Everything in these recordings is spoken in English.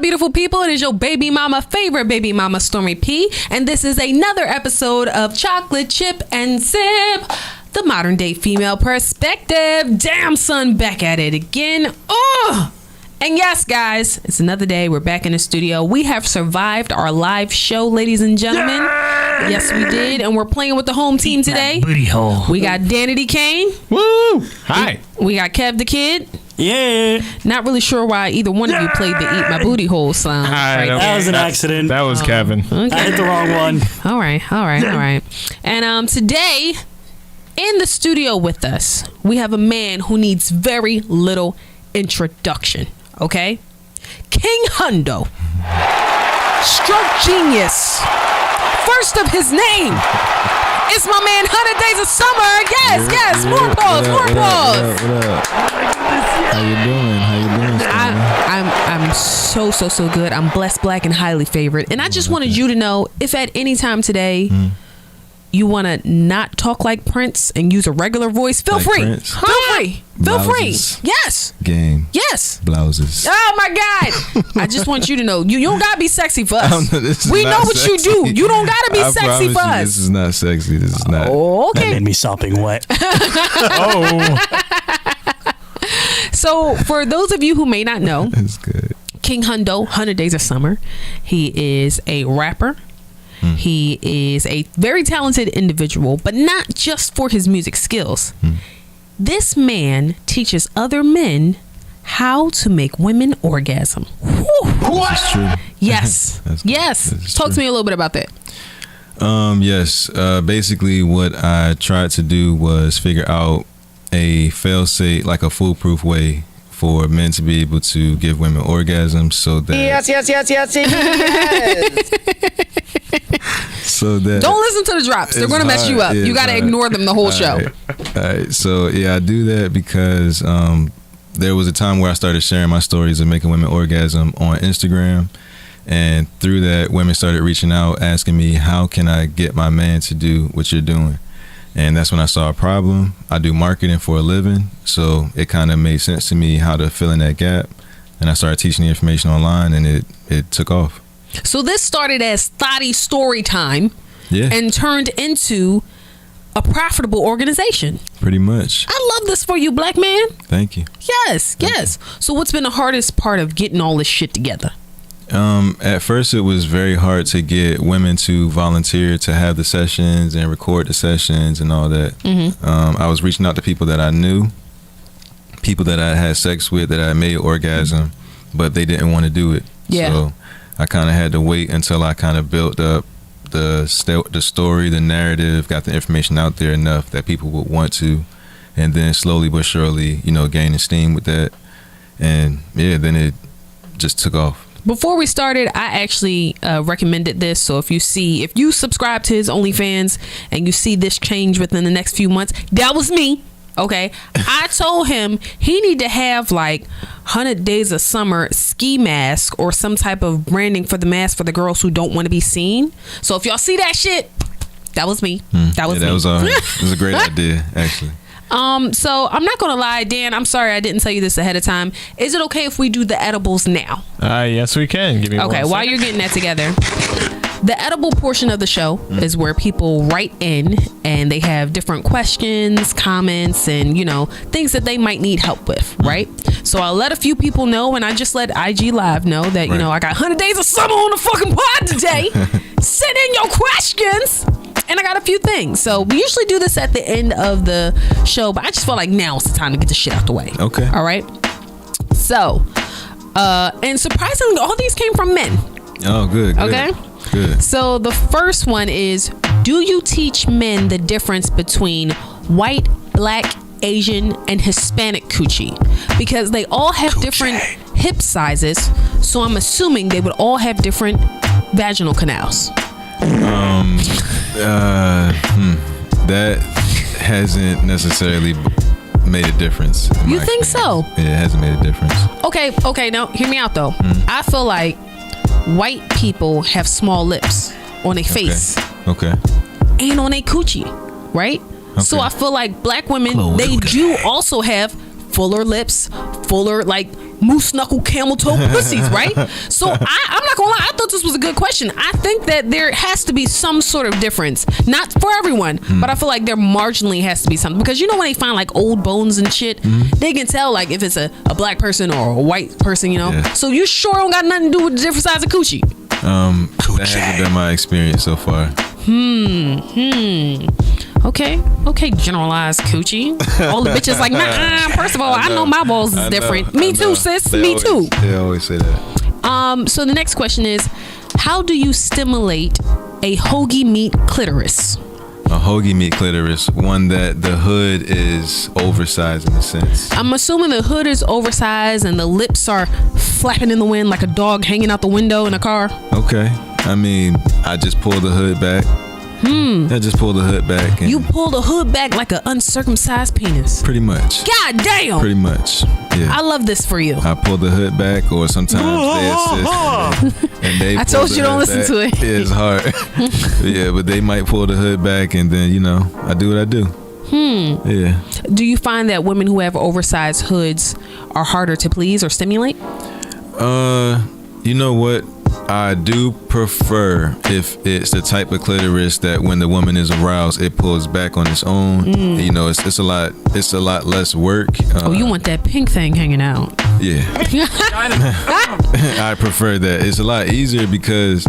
beautiful people? It is your baby mama, favorite baby mama, Stormy P. And this is another episode of Chocolate Chip and Sip, the modern day female perspective. Damn, son, back at it again. Oh! And yes, guys, it's another day. We're back in the studio. We have survived our live show, ladies and gentlemen. Yay! Yes, we did. And we're playing with the home team today. Booty hole. We got Danity Kane. Woo! Hi. We got Kev the Kid. Yeah. Not really sure why either one of you played the Eat My Booty Hole song. That was an accident. That was Kevin. Okay. I hit the wrong one. All right. And today, in the studio with us, we have a man who needs very little introduction. Okay? King Hundo. Stroke genius. First of his name. It's my man, 100 Days of Summer. Yes. More applause. What up? How you doing? I'm so good. I'm blessed, black, and highly favored. And I just wanted you to know, if at any time today you want to not talk like Prince and use a regular voice, feel free. Feel free. Yes. Game. Yes. Blouses. Oh my God. I just want you to know, you don't gotta be sexy for us. We know what sexy. you do. You don't gotta be sexy for us. This is not sexy. This is not. Oh, okay. That made me sopping wet. Oh. So for those of you who may not know, That's good. King Hundo, 100 Days of Summer, he is a rapper. He is a very talented individual, but not just for his music skills. This man teaches other men how to make women orgasm. What? This is true. Yes. Yes. Talk to me a little bit about that. Yes. Basically, what I tried to do was figure out a fail-safe, like a foolproof way for men to be able to give women orgasms, so that Yes. so that Don't listen to the drops. They're going to mess you up. You got to ignore them the whole show. All right. So yeah, I do that because there was a time where I started sharing my stories of making women orgasm on Instagram, and through that, women started reaching out asking me, how can I get my man to do what you're doing? And that's when I saw a problem. I do marketing for a living, so it kind of made sense to me how to fill in that gap. And I started teaching the information online, and it took off. So this started as thotty story time, and turned into a profitable organization. Pretty much. I love this for you, black man. Thank you. Yes. So what's been the hardest part of getting all this shit together? At first, it was very hard to get women to volunteer to have the sessions and record the sessions and all that. I was reaching out to people that I knew, people that I had sex with, that I made orgasm, but they didn't want to do it. Yeah. So I kind of had to wait until I kind of built up the story, the narrative, got the information out there enough that people would want to, and then slowly but surely, gaining steam with that. And then it just took off. Before we started, I actually recommended this. So if you subscribe to his OnlyFans and you see this change within the next few months, that was me. Okay. I told him he need to have like 100 Days of Summer ski mask or some type of branding for the mask for the girls who don't want to be seen. So if y'all see that shit, that was me. That was me. That was all right. It was a great idea, actually. So I'm not gonna lie, Dan, I'm sorry I didn't tell you this ahead of time. Is it okay if we do the edibles now? Yes, we can. Give me okay, one while second. you're getting that together, the edible portion of the show is where people write in and they have different questions, comments, and things that they might need help with, right? So I'll let a few people know, and I just let IG Live know that I got 100 Days of Summer on the fucking pod today. Send in your questions. And I got a few things. So we usually do this at the end of the show, but I just felt like now is the time to get the shit out the way. Okay. All right. So, and surprisingly, all these came from men. Oh, good. Okay. Good. So the first one is, do you teach men the difference between white, black, Asian, and Hispanic coochie? Because they all have different hip sizes. So I'm assuming they would all have different vaginal canals. That hasn't necessarily made a difference. You think so? Yeah, it hasn't made a difference. Okay. Now, hear me out, though. I feel like white people have small lips on their face. Okay. And on their coochie, right? Okay. So I feel like black women, they do also have fuller lips, fuller, like moose knuckle camel toe pussies, right? So I'm not gonna lie, I thought this was a good question. I think that there has to be some sort of difference, not for everyone, but I feel like there marginally has to be something, because you know when they find like old bones and shit, they can tell like if it's a black person or a white person, you know. So you sure don't got nothing to do with the different size of coochie. That hasn't been my experience so far. Okay, generalized coochie. All the bitches like, nah, first of all, I know my balls is different. Me too, sis. Me too. They always say that. So the next question is, how do you stimulate a hoagie meat clitoris? A hoagie meat clitoris, one that the hood is oversized in a sense. I'm assuming the hood is oversized and the lips are flapping in the wind like a dog hanging out the window in a car. Okay. I mean, I just pull the hood back. I just pull the hood back. And you pull the hood back like an uncircumcised penis. Pretty much. God damn. Pretty much. Yeah. I love this for you. I pull the hood back, or sometimes they assist. And they I told you don't listen to it. Yeah, it's hard. Yeah, but they might pull the hood back, and then, you know, I do what I do. Yeah. Do you find that women who have oversized hoods are harder to please or stimulate? You know what? I do prefer if it's the type of clitoris that when the woman is aroused, it pulls back on its own. You know, it's a lot less work. You want that pink thing hanging out? Yeah. I prefer that. It's a lot easier because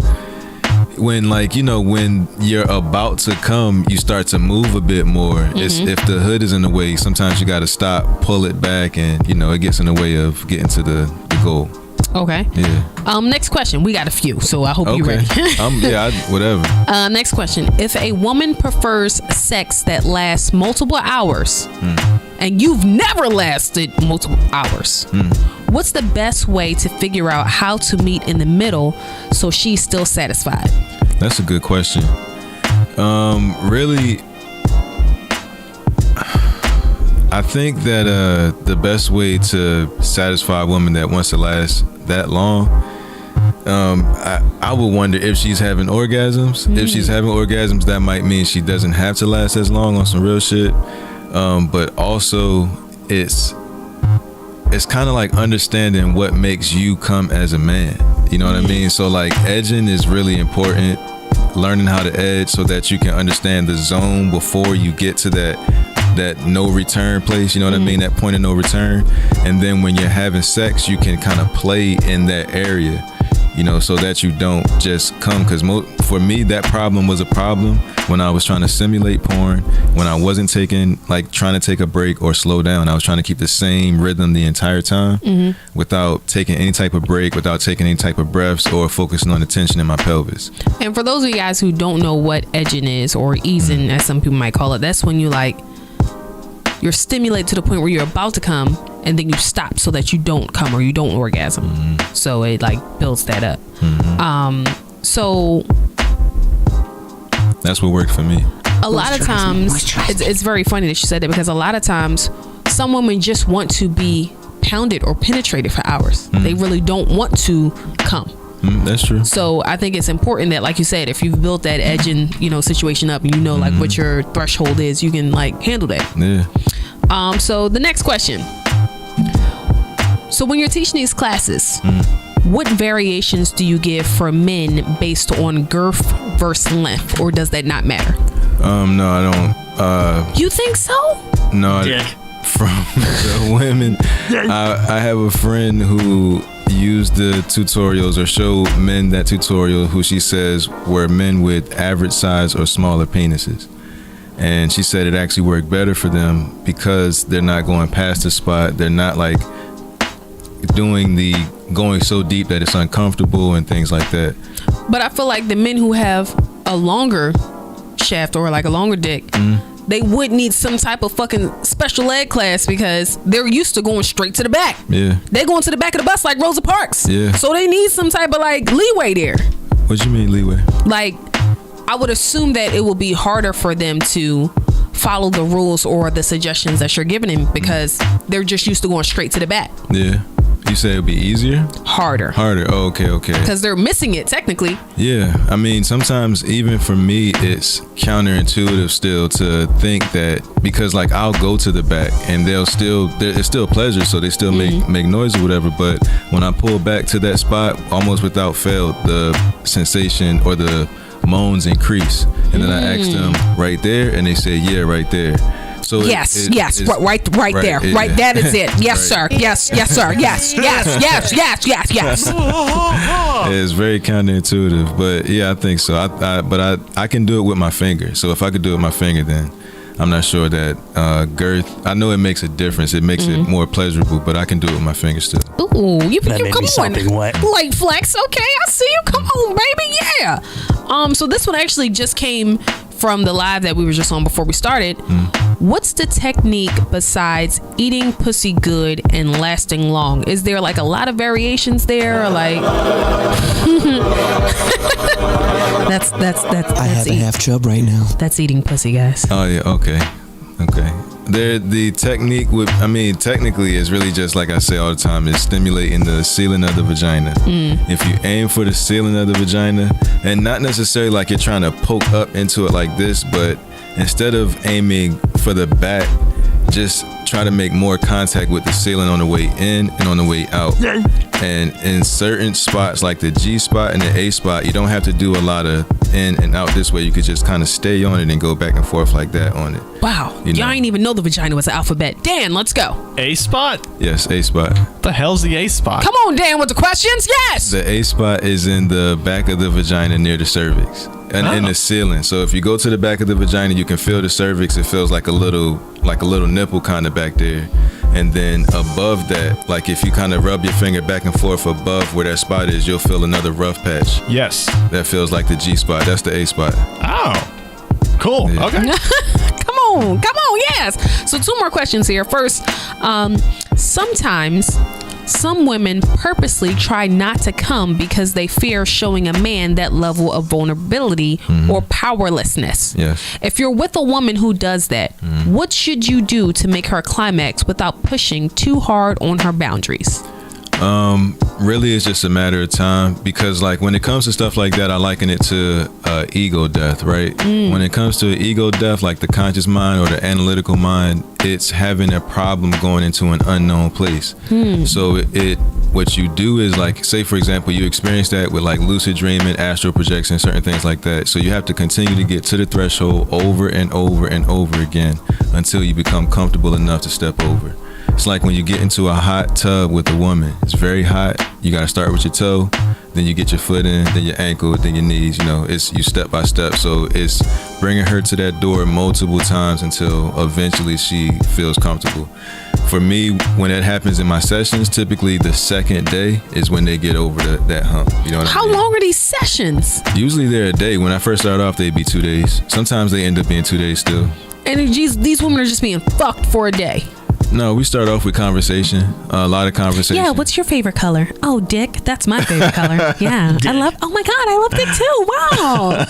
when, like, you know, when you're about to come, you start to move a bit more. It's, if the hood is in the way, sometimes you got to stop, pull it back, and, you know, it gets in the way of getting to the goal. Okay. Yeah. Next question. We got a few, so I hope you're ready. Whatever. Next question. If a woman prefers sex that lasts multiple hours, and you've never lasted multiple hours, what's the best way to figure out how to meet in the middle so she's still satisfied? That's a good question. Really, I think that the best way to satisfy a woman that wants to last that long, I would wonder if she's having orgasms. If she's having orgasms, that might mean she doesn't have to last as long on some real shit. But also, it's kind of like understanding what makes you come as a man. You know what I mean? So like edging is really important. Learning how to edge so that you can understand the zone before you get to that no return place, you know what I mean, that point of no return. And then when you're having sex, you can kind of play in that area, you know, so that you don't just come. Because for me, that problem was a problem when I was trying to simulate porn, when I wasn't trying to take a break or slow down. I was trying to keep the same rhythm the entire time without taking any type of break, without taking any type of breaths or focusing on the tension in my pelvis. And for those of you guys who don't know what edging is, or easing as some people might call it, that's when you're stimulated to the point where you're about to come, and then you stop so that you don't come or you don't orgasm. So it like builds that up. So that's what worked for me. A lot of times, it's very funny that you said that, because a lot of times some women just want to be pounded or penetrated for hours. They really don't want to come. That's true. So I think it's important that, like you said, if you've built that edging, you know, situation up, and you know, like what your threshold is, you can like handle that. Yeah. So the next question. So when you're teaching these classes, what variations do you give for men based on girth versus length, or does that not matter? No, I don't. You think so? No. From the women, I have a friend who used the tutorials or showed men that tutorial who she says were men with average size or smaller penises. And she said it actually worked better for them because they're not going past the spot. They're not like going so deep that it's uncomfortable and things like that. But I feel like the men who have a longer shaft or like a longer dick, they would need some type of fucking special ed class because they're used to going straight to the back. Yeah. They're going to the back of the bus like Rosa Parks. Yeah. So they need some type of like leeway there. What you mean leeway? Like, I would assume that it will be harder for them to follow the rules or the suggestions that you're giving them because they're just used to going straight to the back. Yeah. You say it'd be easier? Harder. Oh, okay. Because they're missing it technically. Yeah, I mean, sometimes even for me, it's counterintuitive still to think that, because like I'll go to the back and it's still pleasure, so they still make noise or whatever. But when I pull back to that spot, almost without fail, the sensation or the moans increase. And then I ask them right there, and they say, yeah, right there. So yes, right there. That is it. Yes, sir. Yes, sir. Yes. It's very counterintuitive, but yeah, I think so. I can do it with my finger. So if I could do it with my finger, then I'm not sure that girth. I know it makes a difference. It makes it more pleasurable, but I can do it with my finger still. Ooh, you That may come be on, something wet. light flex. Okay, I see you. Come on, baby. Yeah. So this one actually just came from the live that we were just on before we started. What's the technique besides eating pussy good and lasting long? Is there like a lot of variations there, or like? that's I have a half chub right now. That's eating pussy, guys. Oh yeah, okay. The technique technically is really just like I say all the time, is stimulating the ceiling of the vagina. If you aim for the ceiling of the vagina, and not necessarily like you're trying to poke up into it like this, but instead of aiming for the back, just try to make more contact with the ceiling on the way in and on the way out. And in certain spots like the G spot and the A spot, you don't have to do a lot of in and out this way. You could just kind of stay on it and go back and forth like that on it. Wow, y'all ain't even know the vagina was an alphabet. Dan, let's go. A spot? Yes, A spot. What the hell's the A spot? Come on, Dan, with the questions. Yes. The A spot is in the back of the vagina near the cervix and in the ceiling. So if you go to the back of the vagina, you can feel the cervix. It feels like a little nipple kind of back there. And then above that, like if you kind of rub your finger back and forth above where that spot is, you'll feel another rough patch. Yes. That feels like the G spot. That's the A spot. Oh, cool. Yeah. Okay. Come on, yes. So 2 more questions here. First, sometimes some women purposely try not to come because they fear showing a man that level of vulnerability or powerlessness. Yes. If you're with a woman who does that, what should you do to make her climax without pushing too hard on her boundaries? Really, it's just a matter of time, because like when it comes to stuff like that, I liken it to ego death, right? When it comes to ego death, like the conscious mind or the analytical mind, it's having a problem going into an unknown place. So what you do is, like, say for example, you experience that with like lucid dreaming, astral projection, certain things like that. So you have to continue to get to the threshold over and over and over again until you become comfortable enough to step over. It's like when you get into a hot tub with a woman. It's very hot. You got to start with your toe, then you get your foot in, then your ankle, then your knees. You know, it's you step by step. So it's bringing her to that door multiple times until eventually she feels comfortable. For me, when that happens in my sessions, typically the second day is when they get over that hump. You know what I How mean? long are these sessions? Usually they're a day. When I first started off, they'd be 2 days. Sometimes they end up being 2 days still. And these women are just being fucked for a day. No, we start off with conversation, a lot of conversation. Yeah, what's your favorite color? Oh, dick. That's my favorite color. Yeah. Oh my God, I love dick too. Wow.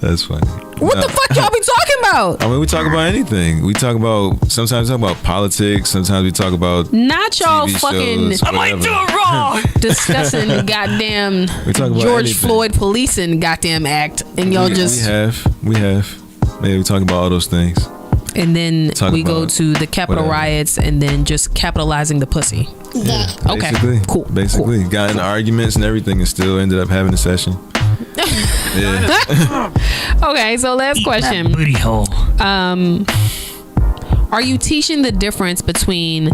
That's funny. What the fuck y'all be talking about? I mean, we talk about anything. Sometimes we talk about politics. Sometimes we talk about Not y'all TV fucking shows, whatever. Wrong. discussing We goddamn talk about George anything. Floyd policing goddamn act. And y'all just... We have. Yeah, we talk about all those things. And then Talk we go about to the Capitol whatever. riots and then just capitalizing the pussy. Yeah, Okay, basically. cool, Basically, got in arguments and everything and still ended up having a session. Yeah. Okay, so last question. Booty hole. Are you teaching the difference between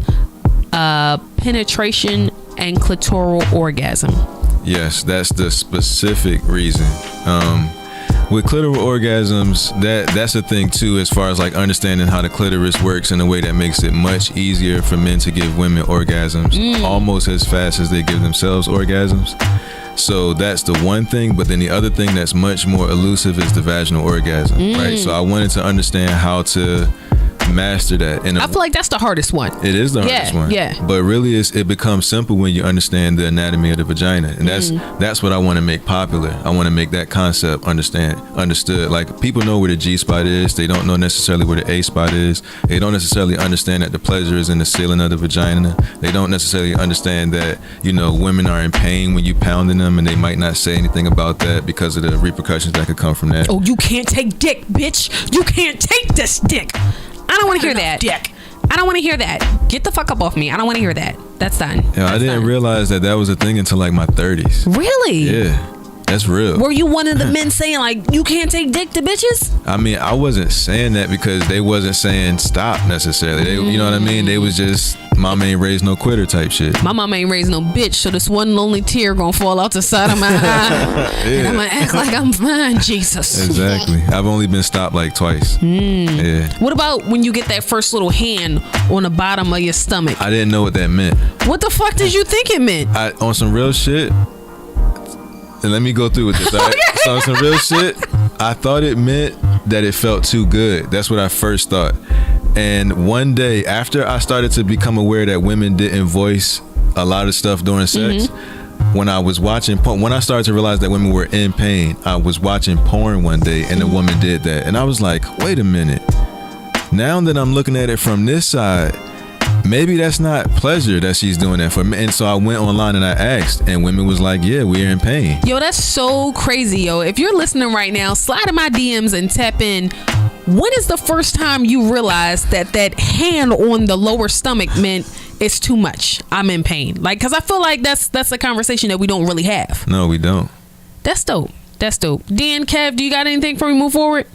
penetration and clitoral orgasm? Yes, that's the specific reason. With clitoral orgasms, that's a thing too, as far as like understanding how the clitoris works in a way that makes it much easier for men to give women orgasms almost as fast as they give themselves orgasms. So that's the one thing, but then the other thing that's much more elusive is the vaginal orgasm, right? So I wanted to understand how to master that. And I feel like that's the hardest one. it is the hardest one. Yeah. But really, it becomes simple when you understand the anatomy of the vagina, and that's what I want to make popular. I want to make that concept understood. Like, people know where the G spot is. They don't know necessarily where the A spot is. They don't necessarily understand that the pleasure is in the ceiling of the vagina. They don't necessarily understand that, you know, women are in pain when you pounding them, and they might not say anything about that because of the repercussions that could come from that. Oh, you can't take dick, bitch. You can't take this dick. I don't want to hear that. Dick. I don't want to hear that. Get the fuck up off me. I don't want to hear that. That's done. Yeah, I didn't realize that was a thing until like my 30s. Really? Yeah. That's real. Were you one of the men saying, like, you can't take dick to bitches? I mean, I wasn't saying that because they wasn't saying stop necessarily. They, you know what I mean? They was just, mama ain't raised no quitter type shit. My mama ain't raised no bitch, so this one lonely tear gonna fall out the side of my eye. And I'm gonna act like I'm fine, Jesus. Exactly. I've only been stopped like twice. Yeah. What about when you get that first little hand on the bottom of your stomach? I didn't know what that meant. What the fuck did you think it meant? On some real shit, and let me go through with this. Right? So on some real shit, I thought it meant that it felt too good. That's what I first thought. And one day, after I started to become aware that women didn't voice a lot of stuff during sex, when I was watching porn, when I started to realize that women were in pain, I was watching porn one day and a woman did that. And I was like, wait a minute. Now that I'm looking at it from this side, maybe that's not pleasure that she's doing that for me. And so I went online and I asked, and women was like, yeah, we're in pain. Yo, that's so crazy, yo. If you're listening right now, slide in my DMs and tap in. When is the first time you realized that hand on the lower stomach meant it's too much? I'm in pain. Like, because I feel like that's a conversation that we don't really have. No, we don't. That's dope. That's dope. Dan, Kev, do you got anything before we move forward?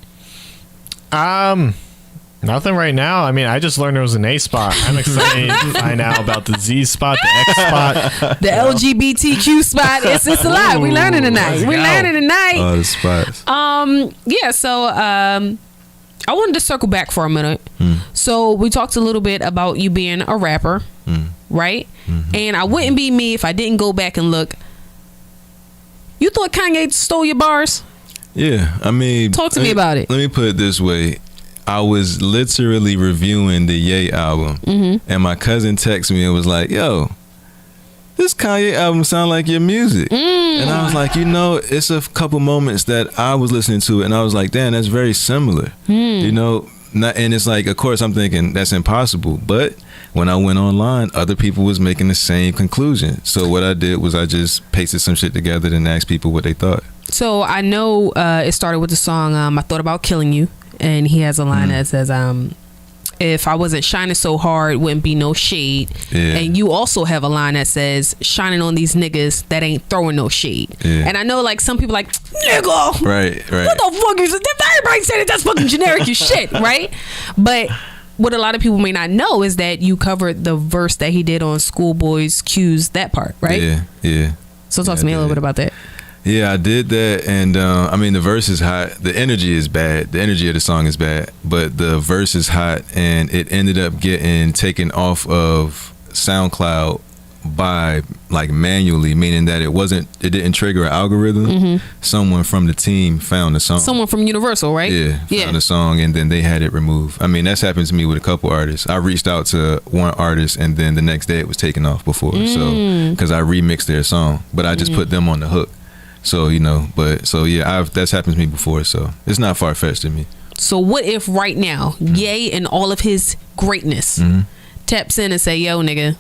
Nothing right now. I mean, I just learned there was an A spot. I'm excited to find out about the Z spot, the X spot, the LGBTQ spot. It's a lot. We learning tonight. Oh, the spots. Yeah. So, I wanted to circle back for a minute. So we talked a little bit about you being a rapper, right? And I wouldn't be me if I didn't go back and look. You thought Kanye stole your bars? Yeah. I mean, talk to me about it. Let me put it this way. I was literally reviewing the Ye album, and my cousin texted me and was like, yo, this Kanye album sound like your music. And I was like, you know, it's a couple moments that I was listening to it and I was like, damn, that's very similar. You know, and it's like, of course I'm thinking that's impossible, but when I went online, other people was making the same conclusion. So what I did was I just pasted some shit together and asked people what they thought. So I know it started with the song I Thought About Killing You, and he has a line that says, if I wasn't shining so hard, wouldn't be no shade. And you also have a line that says, shining on these niggas that ain't throwing no shade. And I know, like, some people like, nigga, right. What the fuck is it? Everybody said it. That's fucking generic as shit, right? But what a lot of people may not know is that you covered the verse that he did on Schoolboy's Q's, that part, right? Yeah. So talk to me a little bit about that. Yeah, I did that, and I mean, the verse is hot. The energy is bad. The energy of the song is bad, but the verse is hot, and it ended up getting taken off of SoundCloud by, like, manually, meaning that it didn't trigger an algorithm. Someone from the team found the song. Someone from Universal, right? Yeah, found the song, and then they had it removed. I mean, that's happened to me with a couple artists. I reached out to one artist, and then the next day it was taken off before, so because I remixed their song, but I just put them on the hook. So, you know, that's happened to me before, so it's not far-fetched to me. So what if right now, Ye and all of his greatness taps in and say, yo, nigga,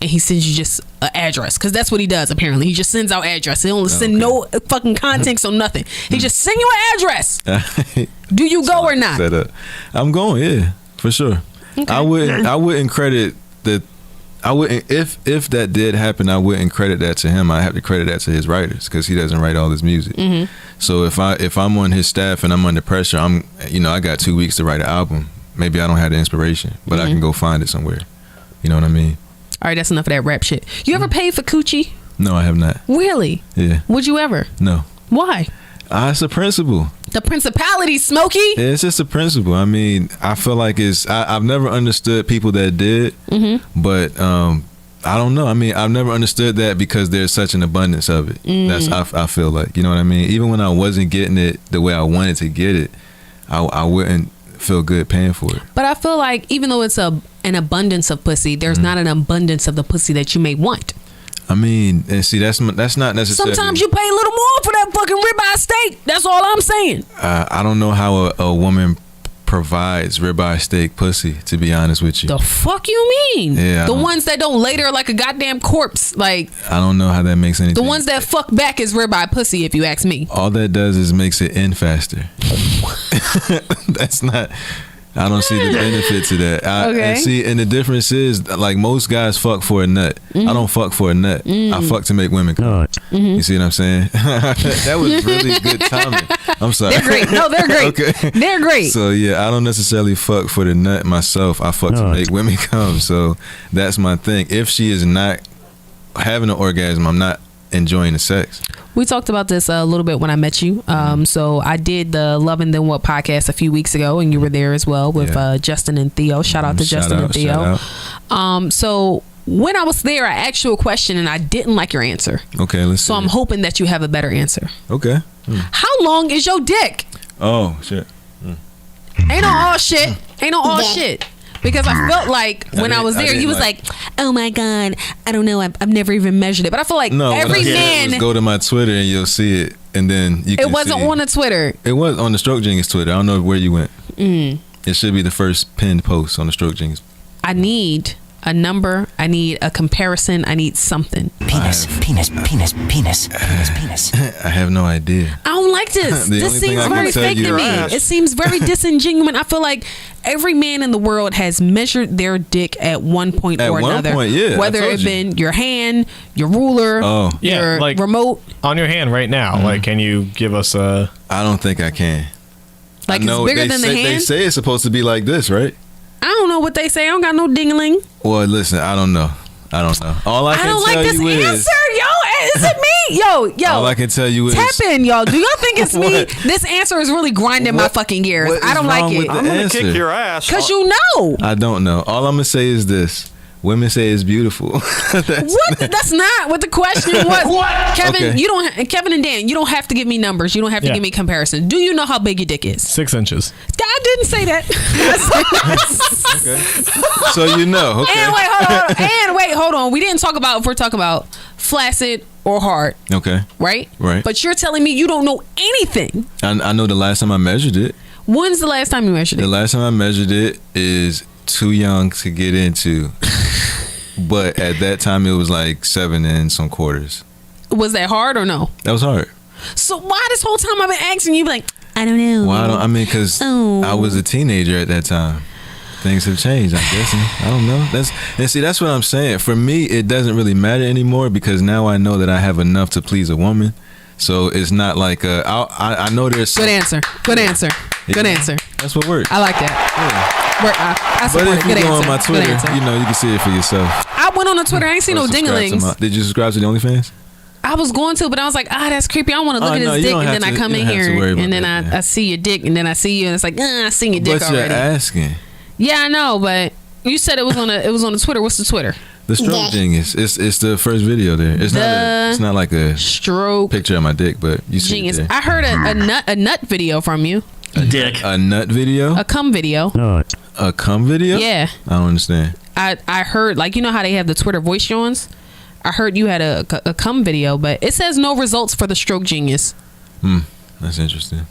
and he sends you just an address, because that's what he does, apparently. He just sends out address. He don't send no fucking context or nothing. He just send you an address. Do you go or not? I'm going, yeah, for sure. Okay. I wouldn't credit the... if that did happen, I wouldn't credit that to him. I have to credit that to his writers, because he doesn't write all his music. So if I'm on his staff and I'm under pressure, I got 2 weeks to write an album. Maybe I don't have the inspiration, but I can go find it somewhere. You know what I mean? All right, that's enough of that rap shit. You ever paid for coochie? No, I have not. Really? Yeah. Would you ever? No. Why? It's a principle. The principality, Smokey. Yeah, it's just a principle. I mean, I feel like I've never understood people that did, but I don't know. I mean, I've never understood that because there's such an abundance of it. That's I feel like, you know what I mean? Even when I wasn't getting it the way I wanted to get it, I wouldn't feel good paying for it. But I feel like even though it's an abundance of pussy, there's not an abundance of the pussy that you may want. I mean, and see, that's not necessarily. Sometimes you pay a little more for that fucking ribeye steak. That's all I'm saying. I don't know how a woman provides ribeye steak pussy, to be honest with you. The fuck you mean? Yeah, the ones that don't lay there like a goddamn corpse. Like, I don't know how that makes any sense. The ones that fuck back is ribeye pussy, if you ask me. All that does is makes it end faster. That's not. I don't see the benefit to that. And see, and the difference is, like, most guys fuck for a nut. I don't fuck for a nut. I fuck to make women come. You see what I'm saying? That was really good timing. I'm sorry. They're great. No, they're great. Okay. They're great. So yeah, I don't necessarily fuck for the nut myself. I fuck to make women come. So that's my thing. If she is not having an orgasm, I'm not enjoying the sex. We talked about this a little bit when I met you. So I did the Love and Then What podcast a few weeks ago, and you were there as well with Justin and Theo. Shout out to Justin and Theo. So when I was there, I asked you a question and I didn't like your answer. Okay, let's see. So I'm hoping that you have a better answer. Okay. How long is your dick? Oh, shit. Ain't no all shit. Ain't no all shit. Because I felt like when I was there, you was like, oh my God, I don't know. I've never even measured it. But I feel like every man. Go to my Twitter and you'll see it. And then you can It wasn't see on the Twitter. It was on the Stroke Genius Twitter. I don't know where you went. It should be the first pinned post on the Stroke Genius. I need a number. I need a comparison. I need something. Penis. I have no idea. I don't like this. This seems very fake to me. It seems very disingenuous. I feel like every man in the world has measured their dick at one point or another. At one point, yeah. Whether it been your hand, your ruler, your like remote. On your hand right now. Like, can you give us a... I don't think I can. Like, it's bigger than the hand? They say it's supposed to be like this, right? I don't know what they say. I don't got no ding-a-ling. Well, listen, I don't know. All I can don't tell like this you is... answer, yo. Is it me? Yo. All I can tell you is... Tap in, y'all. Do y'all think it's me? This answer is really grinding my fucking gears. I don't like it. I'm going to kick your ass. Because you know. I don't know. All I'm going to say is this. Women say it's beautiful. That's not what the question was. What? Kevin, you don't. Kevin and Dan, you don't have to give me numbers. You don't have to give me comparison. Do you know how big your dick is? 6 inches. I didn't say that. Okay. So you know. Okay. And wait, hold on. We didn't talk about if we're talking about flaccid or hard. Okay. Right. But you're telling me you don't know anything. I know the last time I measured it. When's the last time you measured it? The last time I measured it is too young to get into. But at that time, it was like 7 and some quarters. Was that hard or no? That was hard. So why this whole time I've been asking you, like, I don't know. Well, because I was a teenager at that time. Things have changed, I'm guessing. I don't know. That's what I'm saying. For me, it doesn't really matter anymore because now I know that I have enough to please a woman. So it's not like I know there's good answer. Good answer. Good answer. That's what works. I like that. Yeah. I but if you go on my Twitter, you know you can see it for yourself. I went on the Twitter. I ain't seen no dinglings. Did you subscribe to the OnlyFans? I was going to, but I was like, that's creepy. I want to look at his dick, and then I come in here, and then I see your dick, and then I see you, and it's like, I seen your dick already. But you're asking. Yeah, I know, but you said it was on the Twitter. What's the Twitter? The Stroke Genius. It's the first video there. It's not like a stroke picture of my dick, but you see Genius. it there. I heard a nut video from you. A nut video? A cum video. A cum video? Yeah. I don't understand. I heard, like, you know how they have the Twitter voice joins? I heard you had a cum video, but it says no results for the Stroke Genius. That's interesting.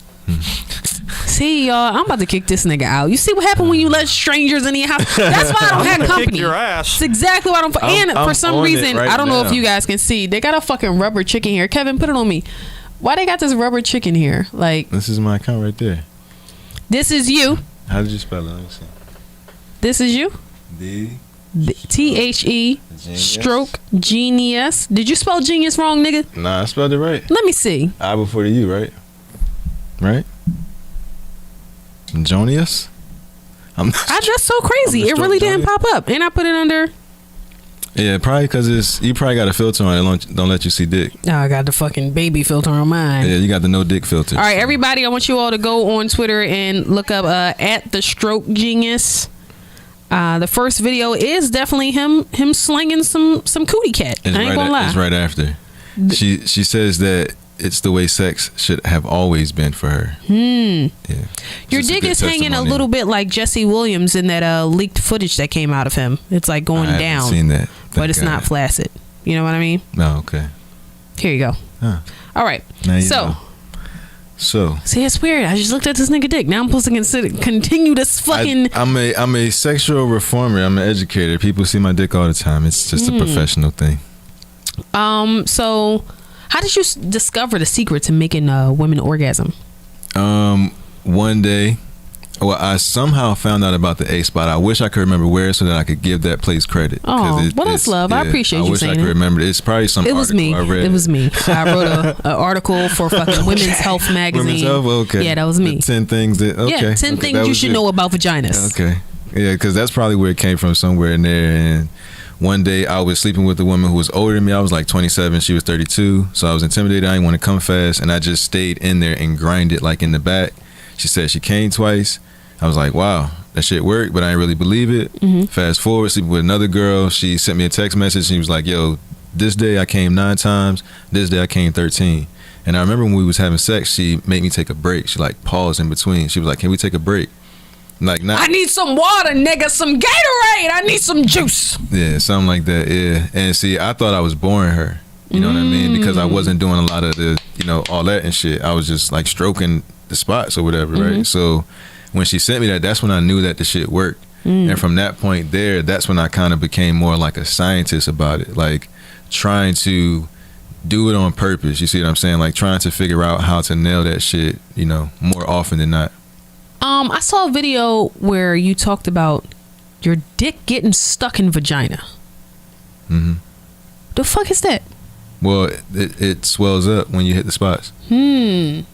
See, y'all, I'm about to kick this nigga out. You see what happened when you let strangers in your house? That's why I don't have company. Kick your ass. It's exactly why I don't. And for some reason, right I don't know now. if you guys can see, they got a fucking rubber chicken here. Kevin, put it on me. Why they got this rubber chicken here? Like, this is my account right there. This is you. How did you spell it? Let me see. This is you. THE Stroke Genius. Did you spell genius wrong, nigga? Nah, I spelled it right. Let me see. I before the U, right? Right? Jonius? That's so crazy. It really didn't pop up. And I put it under. Yeah, probably because you probably got a filter on it. Don't let you see dick. Oh, I got the fucking baby filter on mine. Yeah, you got the no dick filter. All right, everybody, I want you all to go on Twitter and look up at the Stroke Genius. The first video is definitely him slinging some cootie cat. I ain't gonna lie. It's right after. She says that it's the way sex should have always been for her. Yeah. Your Just a dick good is hanging a testimonial. little bit like Jesse Williams in that leaked footage that came out of him. It's like going I haven't down. seen that. But it's not flaccid. You know what I mean? No, okay. Here you go. Huh. All right. Now you So know. So see, it's weird. I just looked at this nigga dick. Now I'm supposed to continue this fucking. I'm a sexual reformer. I'm an educator. People see my dick all the time. It's just a professional thing. So how did you discover the secret to making women orgasm? One day, well, I somehow found out about the A spot. I wish I could remember where so that I could give that place credit. Oh, well, that's love. I appreciate you saying I wish I could it. remember. It's probably some It was article me. I read. It was me. I wrote an article for fucking Women's Health magazine. Women's Health? Okay. Yeah, that was me. The 10 things that, okay. Yeah, 10 okay, things that you was should it. know about vaginas. Okay. Yeah, because that's probably where it came from, somewhere in there. And one day I was sleeping with a woman who was older than me. I was like 27. She was 32. So I was intimidated. I didn't want to come fast. And I just stayed in there and grinded like in the back. She said she came twice. I was like, wow, that shit worked, but I didn't really believe it. Fast forward, sleeping with another girl. She sent me a text message. She was like, yo, this day I came 9 times. This day I came 13. And I remember when we was having sex, she made me take a break. She like paused in between. She was like, can we take a break? Like, not, I need some water, nigga, some Gatorade. I need some juice. yeah, something like that. Yeah. And see, I thought I was boring her. You know what I mean? Because I wasn't doing a lot of the, all that and shit. I was just like stroking the spots or whatever, right? So when she sent me that, that's when I knew that the shit worked. And from that point there, that's when I kind of became more like a scientist about it, like trying to do it on purpose. You see what I'm saying? Like trying to figure out how to nail that shit, more often than not. I saw a video where you talked about your dick getting stuck in vagina. The fuck is that? Well, it swells up when you hit the spots. It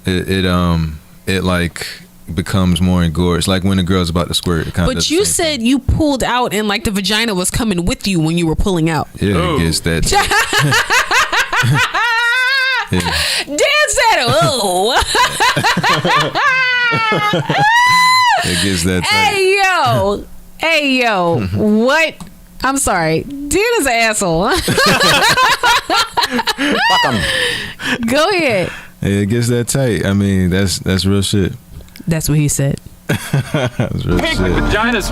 like becomes more engorged, like when the girl's about to squirt. It kinda But does you the same said you pulled out and like the vagina was coming with you when you were pulling out. thing. Yeah, it gets that. Dan said, "Oh, It gets that tight. hey yo, what? I'm sorry, Dan is an asshole." Go ahead. Yeah, it gets that tight. I mean, that's real shit. That's what he said. That's real shit. Vaginas.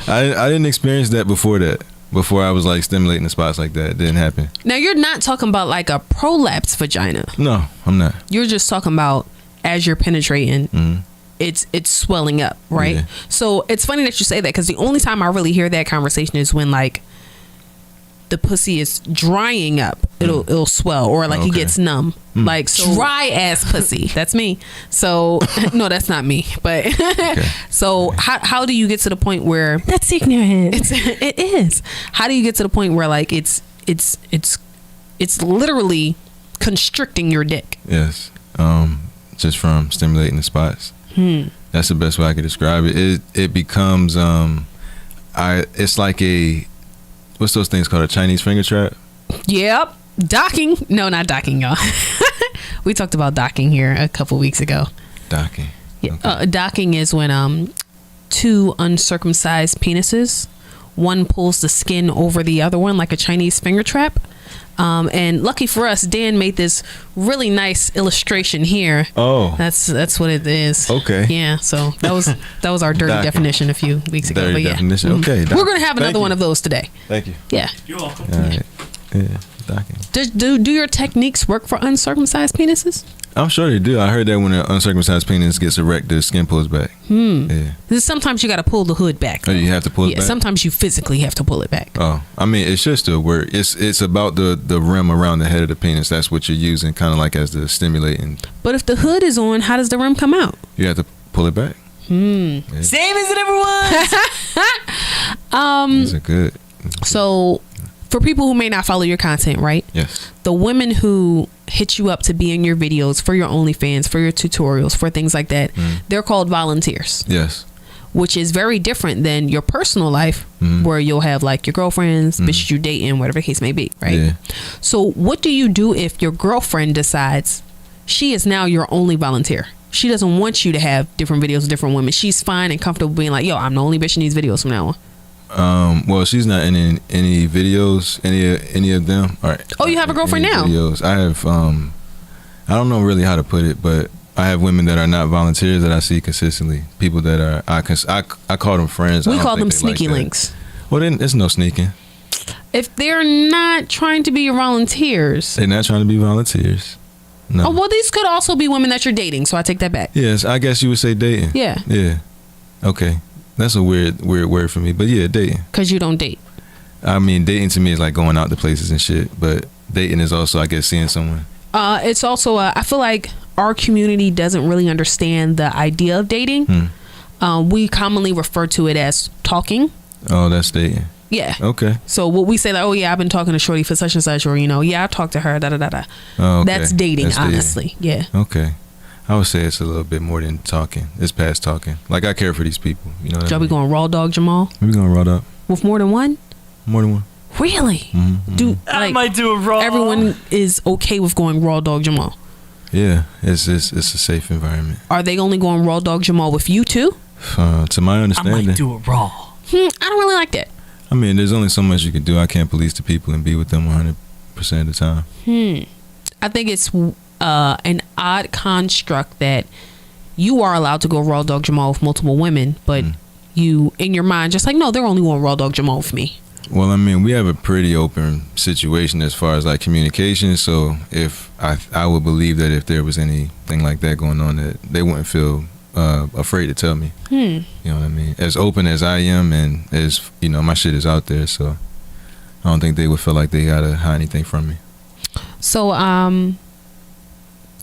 I didn't experience that before that. Before I was like stimulating the spots like that. It didn't happen. Now you're not talking about like a prolapse vagina. No, I'm not. You're just talking about as you're penetrating, it's swelling up, right? Yeah. So it's funny that you say that because the only time I really hear that conversation is when like the pussy is drying up. It'll swell or like it Okay. gets numb. Like dry ass pussy. That's me. So no, that's not me. But so how do you get to the point where That's ignorant. it is? How do you get to the point where like it's literally constricting your dick? Yes. Just from stimulating the spots. That's the best way I could describe it. It becomes it's like what's those things called, a Chinese finger trap? Yep. Docking. No, not docking, y'all. We talked about docking here a couple weeks ago. Docking. Yeah. Okay. Docking is when two uncircumcised penises, one pulls the skin over the other one like a Chinese finger trap. And lucky for us, Dan made this really nice illustration here. Oh. That's what it is. Okay. Yeah. So that was our dirty Docking. definition a few weeks ago. Dirty But yeah. definition. Okay. We're gonna have Thank another you. one of those today. Thank you. Yeah. You're welcome. All right. Yeah. Docking. Do your techniques work for uncircumcised penises? I'm sure they do. I heard that when an uncircumcised penis gets erect, the skin pulls back. Yeah. Sometimes you got to pull the hood back. Oh, you have to pull it Yeah, back? sometimes you physically have to pull it back. Oh, I mean, it should still work. It's about the rim around the head of the penis. That's what you're using, kind of like as the stimulating. But if the hood is on, how does the rim come out? You have to pull it back. Same as it everyone. These are good. So for people who may not follow your content, right? Yes. The women who hit you up to be in your videos, for your OnlyFans, for your tutorials, for things like that, they're called volunteers. Yes. Which is very different than your personal life, where you'll have like your girlfriends, bitches you dating, whatever the case may be, right? Yeah. So what do you do if your girlfriend decides she is now your only volunteer? She doesn't want you to have different videos with different women. She's fine and comfortable being like, yo, I'm the only bitch in these videos from now on. Well, she's not in any videos, any of them. Oh, you have a girlfriend now? Videos. I have. I don't know really how to put it, but I have women that are not volunteers that I see consistently. People that are I call them friends. We call them sneaky links. Well, then it's no sneaking. If they're not trying to be your volunteers, They're not trying to be volunteers. No. oh well, these could also be women that you're dating. So I take that back. Yes, I guess you would say dating. Yeah. Yeah. Okay. That's a weird word for me, but yeah, dating. Because you don't date. I mean, dating to me is like going out to places and shit, but dating is also, I guess, seeing someone. It's also I feel like our community doesn't really understand the idea of dating. We commonly refer to it as talking. Oh, that's dating. Yeah. Okay. So what we say, like, oh yeah, I've been talking to Shorty for such and such, or yeah, I talked to her, da da da da. Oh, okay. That's dating, That's honestly. dating. Yeah. Okay. I would say it's a little bit more than talking. It's past talking. Like, I care for these people. You know what Y'all I be mean? going raw dog Jamal We going raw up. with more than one? More than one. Really? Do I like might do a raw. everyone is okay with going raw dog Jamal? Yeah. It's a safe environment. Are they only going raw dog Jamal with you too? To my I understanding. might do a raw. I don't really like that. I mean, there's only so much you can do. I can't police the people and be with them 100% of the time. I think it's an odd construct that you are allowed to go raw dog Jamal with multiple women, but you, in your mind, just like, no, they're only going raw dog Jamal with me. Well, I mean, we have a pretty open situation as far as like communication. So if I would believe that if there was anything like that going on, that they wouldn't feel afraid to tell me. You know what I mean? As open as I am, and as my shit is out there, so I don't think they would feel like they gotta hide anything from me. So,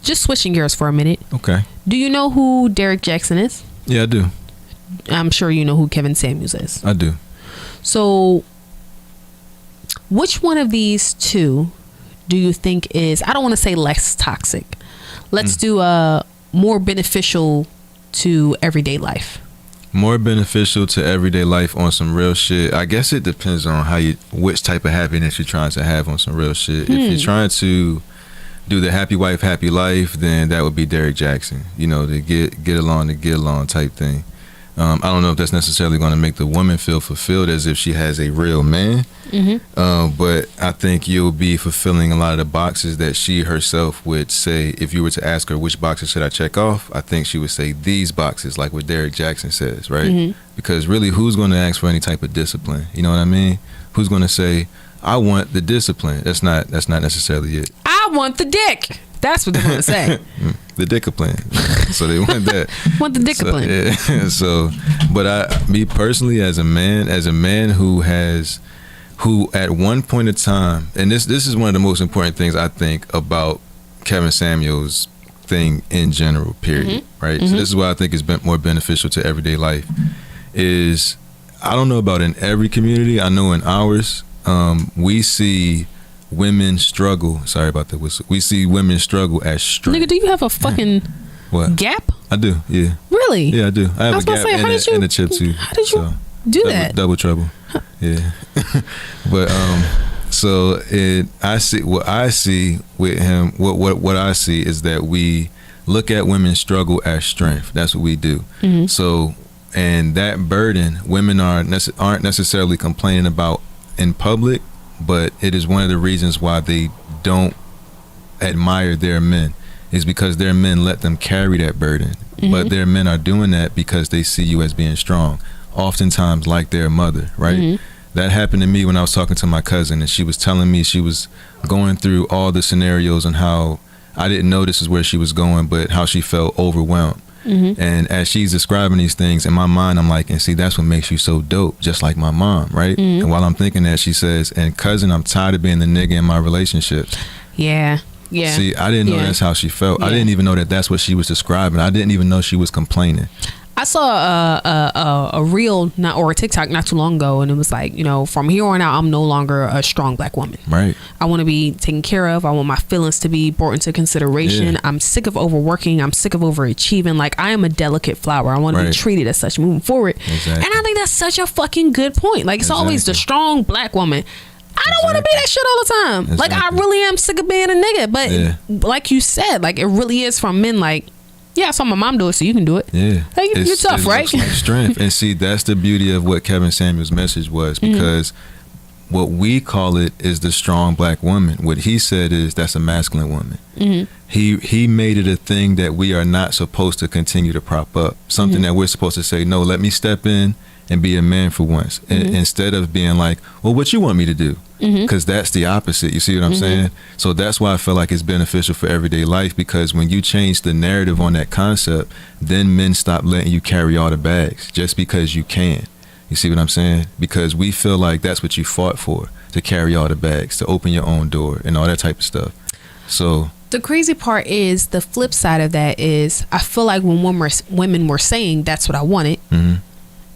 just switching gears for a minute. Okay. Do you know who Derek Jackson is? Yeah, I do. I'm sure you know who Kevin Samuels is. I do. So, which one of these two do you think is, I don't want to say less toxic. Let's do more beneficial to everyday life. More beneficial to everyday life on some real shit. I guess it depends on which type of happiness you're trying to have on some real shit. If you're trying to do the happy wife, happy life, then that would be Derek Jackson. To get along type thing. I don't know if that's necessarily going to make the woman feel fulfilled as if she has a real man. But I think you'll be fulfilling a lot of the boxes that she herself would say. If you were to ask her which boxes should I check off, I think she would say these boxes, like what Derek Jackson says, right? Because really, who's going to ask for any type of discipline? You know what I mean? Who's going to say, I want the discipline? That's not necessarily it. I want the dick. That's what they want to say. The discipline. So they want that. Want the discipline. So, but me personally, as a man who at one point in time, and this is one of the most important things I think about Kevin Samuels' thing in general, period, right? So this is why I think it's more beneficial to everyday life. Is, I don't know about in every community, I know in ours, we see women struggle. Sorry about that whistle. We see women struggle as strength. Nigga, do you have a fucking what? Gap? I do, yeah. Really? Yeah, I do. I have was a about to gap say, and a chip too. How did you do that? Double trouble. Yeah. But so I see with him, what I see is that we look at women's struggle as strength. That's what we do. So, and that burden, women aren't necessarily complaining about in public, but it is one of the reasons why they don't admire their men, is because their men let them carry that burden. But their men are doing that because they see you as being strong, oftentimes like their mother, right? That happened to me when I was talking to my cousin, and she was telling me she was going through all the scenarios and how I didn't know this is where she was going, but how she felt overwhelmed. And as she's describing these things, in my mind, I'm like, and see, that's what makes you so dope, just like my mom, right? And while I'm thinking that, she says, and cousin, I'm tired of being the nigga in my relationships. Yeah. See, I didn't know that's how she felt. I didn't even know that that's what she was describing. I didn't even know she was complaining. I saw a reel or a TikTok not too long ago, and it was like, from here on out, I'm no longer a strong black woman. Right. I want to be taken care of. I want my feelings to be brought into consideration. Yeah. I'm sick of overworking. I'm sick of overachieving. Like, I am a delicate flower. I want to be treated as such moving forward. Exactly. And I think that's such a fucking good point. Like, it's always the strong black woman. I don't want to be that shit all the time. Like, I really am sick of being a nigga. But like you said, like, it really is from men, like, Yeah, I saw my mom do it, so you can do it. Yeah. Hey, you're tough, it right? looks like strength. And see, that's the beauty of what Kevin Samuel's message was, because what we call it is the strong black woman. What he said is that's a masculine woman. He made it a thing that we are not supposed to continue to prop up. Something that we're supposed to say, no, let me step in and be a man for once. Instead of being like, well, what you want me to do? Because that's the opposite. You see what I'm saying? So that's why I feel like it's beneficial for everyday life, because when you change the narrative on that concept, then men stop letting you carry all the bags just because you can. You see what I'm saying? Because we feel like that's what you fought for, to carry all the bags, to open your own door and all that type of stuff. So the crazy part is, the flip side of that is, I feel like when women were saying that's what I wanted,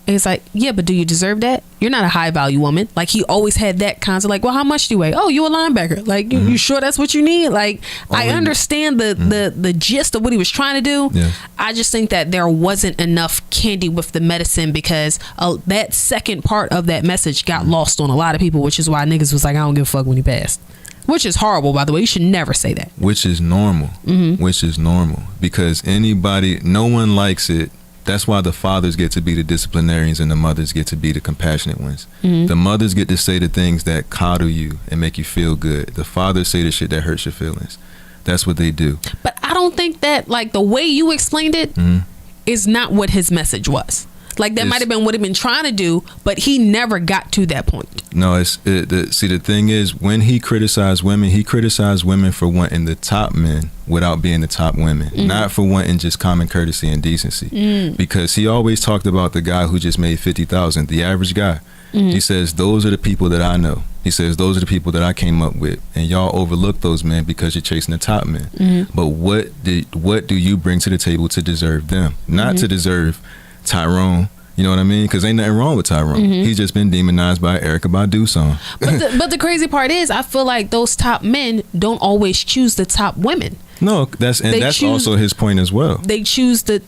it's like, yeah, but do you deserve that? You're not a high value woman. Like, he always had that concept, like, well, how much do you weigh? Oh, you a linebacker. Like, you sure that's what you need? Like, I understand the gist of what he was trying to do. Yeah. I just think that there wasn't enough candy with the medicine, because that second part of that message got lost on a lot of people, which is why niggas was like, I don't give a fuck when he passed. Which is horrible, by the way. You should never say that. Which is normal. Which is normal. Because no one likes it. That's why the fathers get to be the disciplinarians and the mothers get to be the compassionate ones. The mothers get to say the things that coddle you and make you feel good. The fathers say the shit that hurts your feelings. That's what they do. But I don't think that, like, the way you explained it is not what his message was. Like, that might have been what he'd been trying to do, but he never got to that point. No, see, the thing is, when he criticized women for wanting the top men without being the top women, not for wanting just common courtesy and decency. Because he always talked about the guy who just made $50,000, the average guy. He says, those are the people that I know. He says, those are the people that I came up with, and y'all overlook those men because you're chasing the top men. But what do you bring to the table to deserve them? Not to deserve Tyrone. You know what I mean? Because ain't nothing wrong with Tyrone. He's just been demonized by Erykah Badu song. But the crazy part is, I feel like those top men don't always choose the top women. No, that's also his point as well. They choose the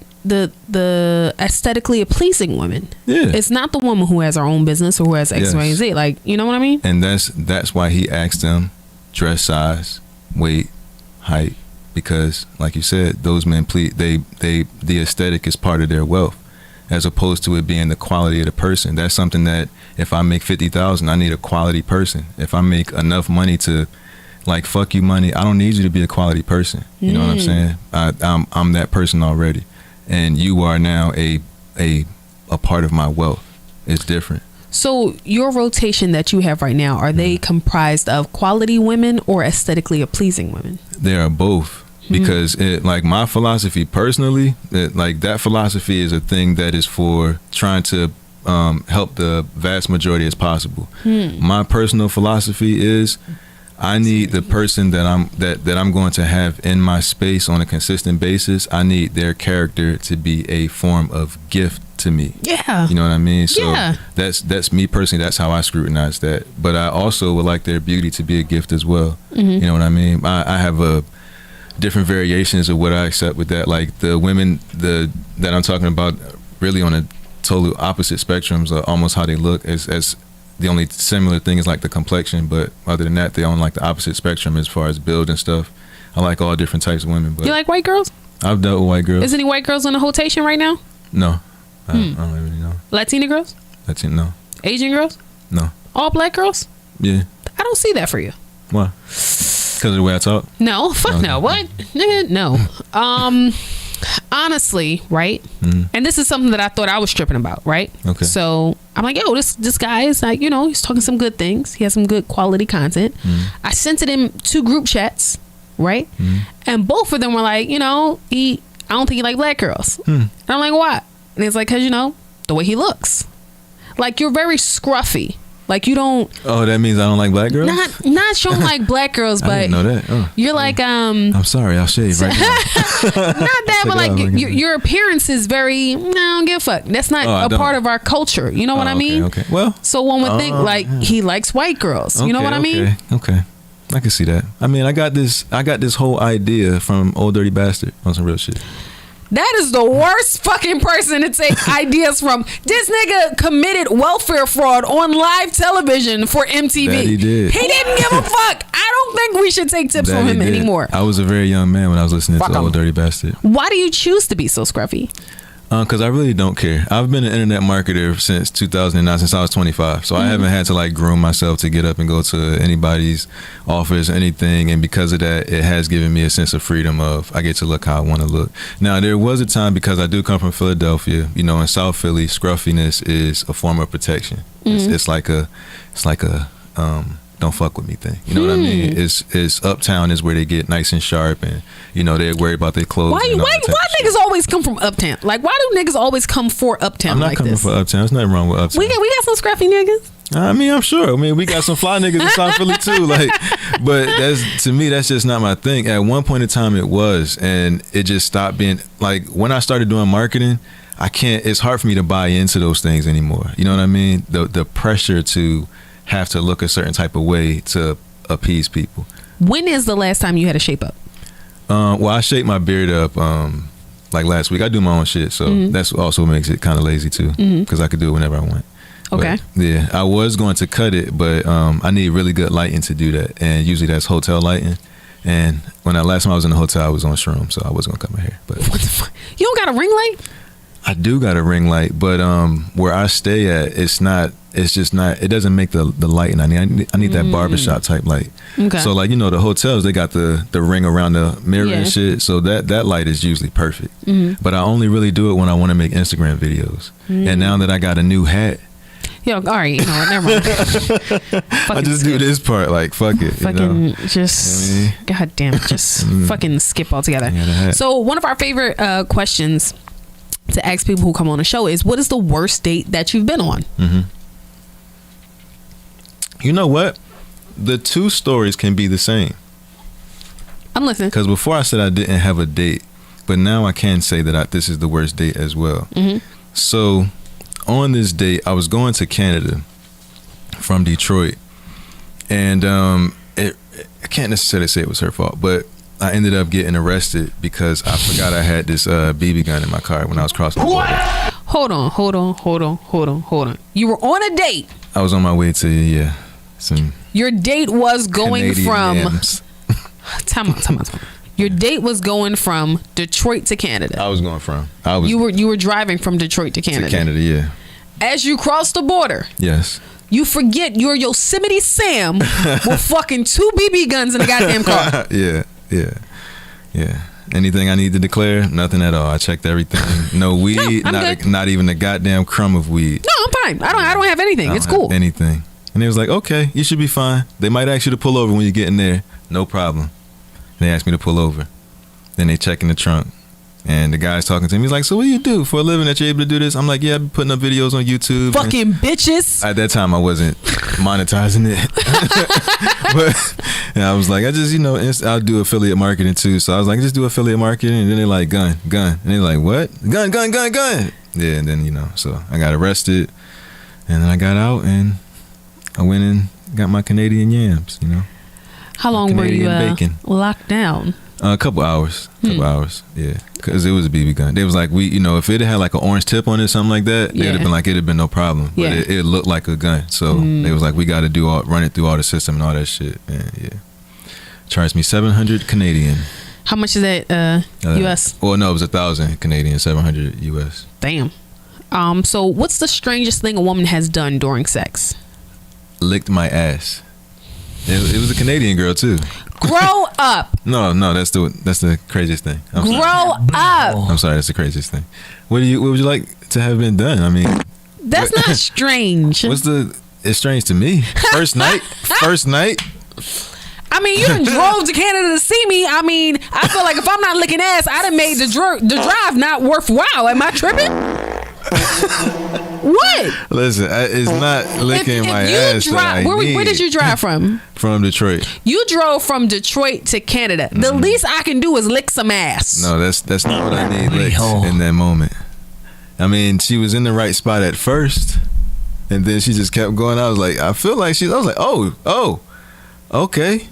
aesthetically pleasing women. Yeah, it's not the woman who has her own business or who has X, Y, and Z. Like, you know what I mean? And that's why he asked them dress size, weight, height, because like you said, those men the aesthetic is part of their wealth, as opposed to it being the quality of the person. That's something that if I make $50,000, I need a quality person. If I make enough money to, like, fuck you money, I don't need you to be a quality person. You know what I'm saying? I'm that person already, and you are now a part of my wealth. It's different. So your rotation that you have right now, are they comprised of quality women or aesthetically pleasing women? They are both. Because like my philosophy personally, that philosophy is a thing that is for trying to help the vast majority as possible. My personal philosophy is, I need the person that I'm going to have in my space on a consistent basis. I need their character to be a form of gift to me. Yeah, you know what I mean. So that's me personally. That's how I scrutinize that. But I also would like their beauty to be a gift as well. You know what I mean. I have different variations of what I accept with that. Like the women that I'm talking about, really on a total opposite spectrums, are almost how they look. As the only similar thing is like the complexion, but other than that, they're on like the opposite spectrum as far as build and stuff. I like all different types of women. But you like white girls? I've dealt with white girls. Is any white girls on the rotation right now? No, I don't really know. Latina girls? Latina, no. Asian girls? No. All black girls? Yeah. I don't see that for you. Why? Because of the way I talk? No, fuck no. What? Nigga, no. Honestly, right? And this is something that I thought I was tripping about, right? Okay. So I'm like, yo, this guy is like, he's talking some good things. He has some good quality content. I sent it in 2 group chats, right? And both of them were like, I don't think he like black girls. And I'm like, why? And it's like, because, the way he looks. Like, you're very scruffy. Like, you don't. Oh, that means I don't like black girls? Not showing like black girls, but I didn't know that. Oh. You're like I'm sorry, I'll shave right now. Not that, but like your appearance is very. I don't give a fuck. That's not a part of our culture. You know what I mean? Okay. Well, so one would think like he likes white girls. You know what I mean? Okay. I can see that. I mean, I got this whole idea from Old Dirty Bastard on some real shit. That is the worst fucking person to take ideas from. This nigga committed welfare fraud on live television for MTV. That he did. He didn't give a fuck. I don't don't think we should take tips from him did. anymore. I was a very young man when I was listening Fuck to 'em. Old Dirty Bastard. Why do you choose to be so scruffy? Because I really don't care. I've been an internet marketer since 2009, since I was 25. So I haven't had to like groom myself to get up and go to anybody's office or anything. And because of that, it has given me a sense of freedom of I get to look how I want to look. Now, there was a time, because I do come from Philadelphia, you know, in South Philly, scruffiness is a form of protection. It's like a don't fuck with me thing. You know what I mean? It's uptown is where they get nice and sharp, and you know they're worried about their clothes. Why niggas always come from uptown? Like, why do niggas always come for uptown? I'm not like coming this? for uptown. There's nothing wrong with uptown. We got some scruffy niggas. I mean, I'm sure. I mean, we got some fly niggas in South Philly too. Like, but to me, that's just not my thing. At one point in time, it was, and it just stopped being. Like, when I started doing marketing, it's hard for me to buy into those things anymore. You know what I mean? The pressure to have to look a certain type of way to appease people. When is the last time you had a shape up? Well, I shaped my beard up like last week. I do my own shit, so that's also makes it kind of lazy too, because I could do it whenever I want. Okay. But, yeah, I was going to cut it, but I need really good lighting to do that, and usually that's hotel lighting. And last time I was in the hotel, I was on shrooms, so I wasn't gonna cut my hair. But What the fuck? You don't got a ring light? I do got a ring light, but where I stay at, it's just not. It doesn't make the lighting I need. I need that barbershop type light. Okay. So like, you know, the hotels, they got the ring around the mirror and shit. So that light is usually perfect. But I only really do it when I want to make Instagram videos. And now that I got a new hat, Yo, all right, you know what? Never mind. I just do this part. Like, fuck it. Fucking you know? just, I mean, god damn it, just fucking skip altogether. Yeah, the hat. So one of our favorite questions to ask people who come on the show is, what is the worst date that you've been on? You know what? The two stories can be the same. I'm listening. Because before I said I didn't have a date, but now I can say that this is the worst date as well. So on this date, I was going to Canada from Detroit, and I can't necessarily say it was her fault, but I ended up getting arrested because I forgot I had this BB gun in my car when I was crossing the border. Hold on. You were on a date. I was on my way to some Your date was going Canadian from yams. Time out. Your date was going from Detroit to Canada. You were driving from Detroit to Canada. to Canada, yeah. As you cross the border, Yes. you forget your Yosemite Sam with fucking 2 BB guns in the goddamn car. Yeah. Anything I need to declare? Nothing at all. I checked everything. No weed. I'm good. Not even a goddamn crumb of weed. No, I'm fine. I don't have anything. I don't It's have cool. anything. And they was like, okay, you should be fine. They might ask you to pull over when you get in there. No problem. They asked me to pull over. Then they check in the trunk. And the guy's talking to me. He's like, so what do you do for a living that you're able to do this? I'm like, yeah, I've been putting up videos on YouTube. Fucking bitches. At that time, I wasn't monetizing it. But and I was like, I just, I'll do affiliate marketing too. So I was like, just do affiliate marketing. And then they're like, gun. And they're like, what? Gun. Yeah, and then, so I got arrested. And then I got out and I went and got my Canadian yams, How long were you Canadian bacon. locked down? A couple hours. Yeah. Because it was a BB gun. They was like, if it had like an orange tip on it, something like that, they'd have been like, it'd have been no problem. But Yeah. it looked like a gun. So they was like, we got to run it through all the system and all that shit. And yeah. Charged me 700 Canadian. How much is that US? Well, no, it was 1,000 Canadian, 700 US. Damn. So what's the strangest thing a woman has done during sex? Licked my ass. It was a Canadian girl too. Grow up. No, that's the craziest thing. I'm sorry. Grow up. I'm sorry, that's the craziest thing. What would you like to have been done? I mean, That's not strange. it's strange to me. First night. I mean, you done drove to Canada to see me. I mean, I feel like if I'm not licking ass, I done made the drive not worthwhile. Am I tripping? What? Listen, it's not licking my you ass. Where did you drive from? From Detroit. You drove from Detroit to Canada. The least I can do is lick some ass. No, that's not what I need licked in that moment. I mean, she was in the right spot at first, and then she just kept going. I was like, I was like, oh, okay.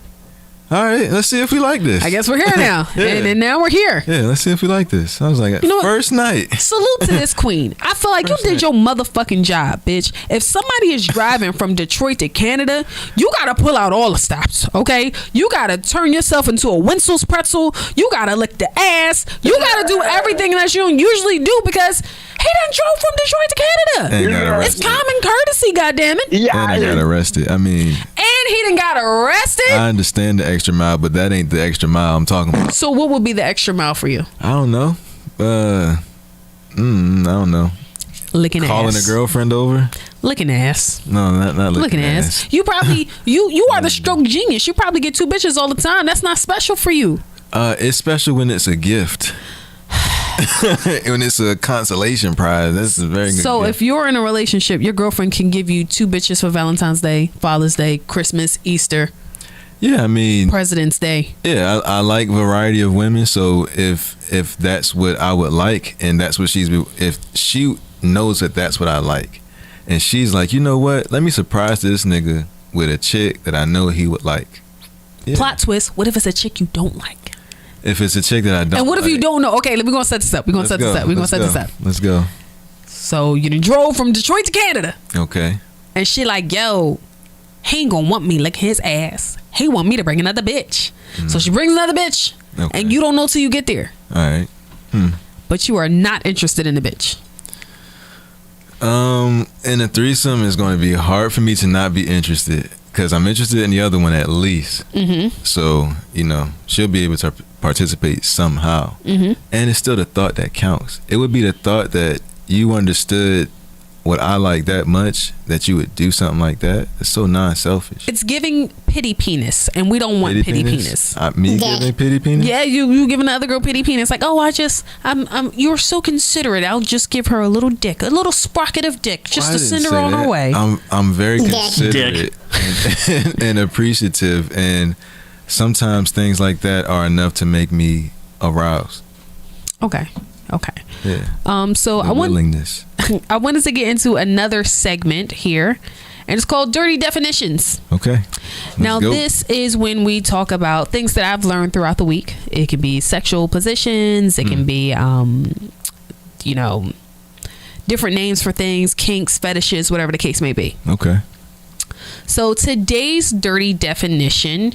All right, let's see if we like this. I guess we're here now. Yeah. And now we're here. Yeah, let's see if we like this. I was like, You know what? first night. Salute to this queen. I feel like you did your motherfucking job, bitch. If somebody is driving from Detroit to Canada, you gotta pull out all the stops, okay? You gotta turn yourself into a Winsel's pretzel. You gotta lick the ass. You gotta do everything that you don't usually do because he done drove from Detroit to Canada. And got It's arrested. common courtesy, goddammit. And I got arrested. I mean, And he done got arrested. I understand the extra mile, but that ain't the extra mile I'm talking about. So what would be the extra mile for you? I don't know. I don't know. Licking Calling ass. a girlfriend over? Licking ass. No, not Looking ass. You probably you are the stroke genius. You probably get 2 bitches all the time. That's not special for you. It's special when it's a gift. When it's a consolation prize, that's a very good So gift. if you're in a relationship, your girlfriend can give you 2 bitches for Valentine's Day, Father's Day, Christmas, Easter, Yeah, I mean, President's Day. yeah, I like variety of women. So if that's what I would like, and that's what if she knows that that's what I like, and she's like, you know what, let me surprise this nigga with a chick that I know he would like. Yeah. Plot twist, what if it's a chick you don't like? If it's a chick that I don't, And what if you like, don't know? Okay, we're going to set this up. We're going to set this up. We're going to set this up. Let's go. So you done drove from Detroit to Canada. Okay. And she like, yo, he ain't gonna want me licking his ass. He want me to bring another bitch. So she brings another bitch. Okay. And you don't know till you get there. All right. But you are not interested in the bitch. In a threesome, it's going to be hard for me to not be interested because I'm interested in the other one at least. Mm-hmm. So, she'll be able to participate somehow. Mm-hmm. And it's still the thought that counts. It would be the thought that you understood what I like that much that you would do something like that. It's so non-selfish. It's giving pity penis, and we don't want pity penis. Me giving pity penis? Yeah, you giving the other girl pity penis. Like, oh, you're so considerate. I'll just give her a little dick, a little sprocket of dick, just to send her on her way. I'm very considerate and appreciative, and sometimes things like that are enough to make me aroused. Okay. Yeah. So The willingness. I wanted to get into another segment here, and it's called Dirty Definitions. Okay. Now, go. this is when we talk about things that I've learned throughout the week. It can be sexual positions. It can be, different names for things, kinks, fetishes, whatever the case may be. Okay. So today's dirty definition